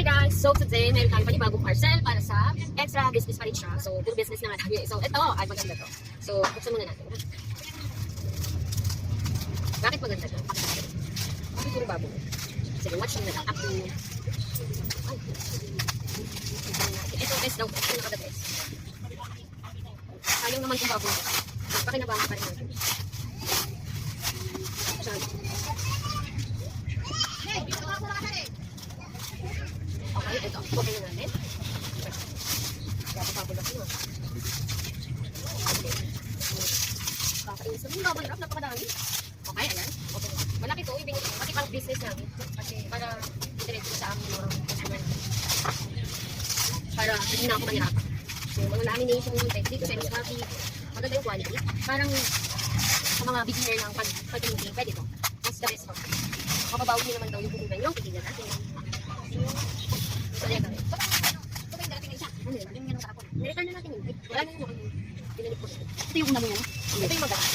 guys! So today, meron tayong panibagong parcel para sa extra business pa rin siya. So, puro business na nga tayo. So, ito, ay maganda to. So, buksan muna natin. Bakit maganda to? Bakit puro bago? Sige, watch nyo na lang. Up to... Ito, test daw. Ito nakada-test. Sayang naman kung bago. Pakinabangan pa rin natin. Okay, ito. Okay na natin. Kapapabulak nyo. Okay. Kakainis na. Yung double wrap, napakadami. Okay, ayan. Okay. Malaki to. Ibigay ito. Pati pang business namin. Kasi para diretso sa amin mga customer. Para hindi na ako manirapan. So, mga lamination yung text dito sa Shopee. Maganda yung quality. Parang sa mga beginner ng pag-printing, pwede to. Mas the best one. Mababawi nyo naman daw yung puhunan yung titignan natin. So, ayan kami. Ito ba yung darating na isa? Ano yun? Yung yan ang tapon. Nireturn na natin yun. Wala na yung pinilip ko. Ito yung una mo yan? Ito yung maganda.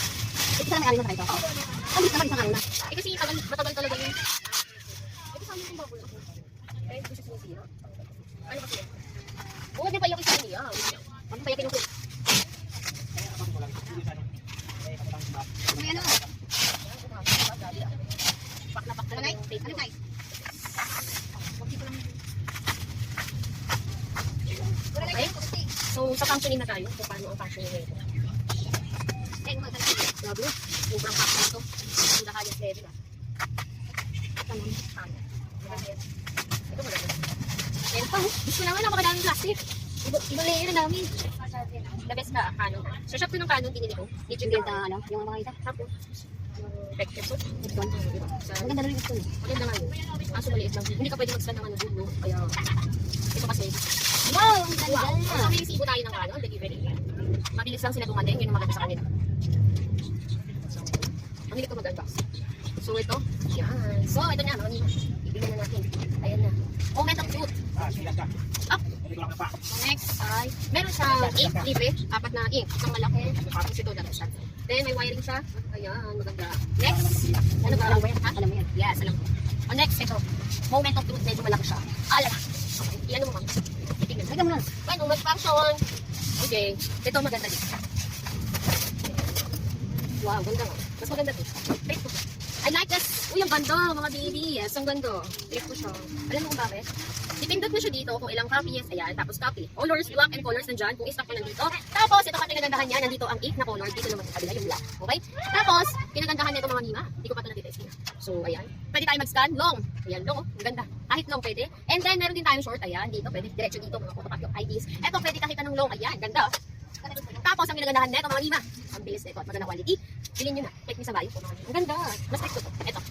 Ito sa namin na tayo. Ang naman isang araw na. Eh kasi matagal talaga yung... Ito sa amin yung baboy ako. Kaya hindi ko siya sinisira. Ano ba siya? Huwag niyo payakin sa niya. Huwag niyo payakin yung kulit. May ano? Pak na pak na lang. Ano guys? Okay. So, sa functioning na tayo. Kung paano ang functioning na ito. Grabe. Sobrang functioning ito. Ang highest level ah. Ito maganda. Ayan pa. Gusto naman napakadaming plastic. Ibang layer na namin. The best na Canon. Sa shop ko ng Canon, binili ko. Dito yung ano, yung mga isa. Tapos, effective. So, ito. Maganda na rin ito. Maganda nga yun. Kaso maliit lang. Hindi ka pwede mag-stand ng ano dulo. Kaya, ito kasi. Wow! Ang ganda! Wow! May resibo tayo ng ano, delivery. Mabilis lang sila dumating. Yun ang maganda sa kanila. So, mamili ko mag-unbox. So, ito. Yan. So, ito na. Ibigyan na natin. Ayan na. Moment of truth. Up. So, next ay, meron siyang ink libre. 4 na ink. Isang malaki. Tapos ito na basta. Then, may wiring siya. Ayan. Maganda. Next. Ano ba? Alam mo yan. Yes, alam ko. O next, ito. Moment of truth. Medyo malaki siya. Alam. Okay. Iyan mo ma'am. Itignan. Lagyan mo na. Bueno, mag-function. Okay. Ito maganda dito. Wow, ganda nga. Mas maganda dito. Trip ko. I like this. Uy, ang ganda, mga baby. Yes, ang ganda. Trip ko siya. Alam mo kung bakit? Ipindot mo siya dito kung ilang copies. Ayan, tapos copy. Colors, black and colors nandyan. Kung stock ko nandito. Tapos, ito pa pinagandahan niya. Nandito ang ink na color. Dito naman sa kabila yung black. Okay? Tapos, pinagandahan niya ito mga mima. Hindi ko pa ito na-details niya. So, ayan. Pwede tayo mag-scan. Long. Ayan, long. Oh. Ang ganda. Kahit long pwede. And then, meron din tayong short. Ayan, dito. Pwede diretso dito. Mga photocopy of IDs. Ito, pwede kahit anong long. Ayan, ganda. Tapos, ang pinagandahan nito mga lima. Ang bilis nito at maganda quality. Bilhin nyo na. Kahit sa bayo. Ang ganda. Mas trip ko to. Ito.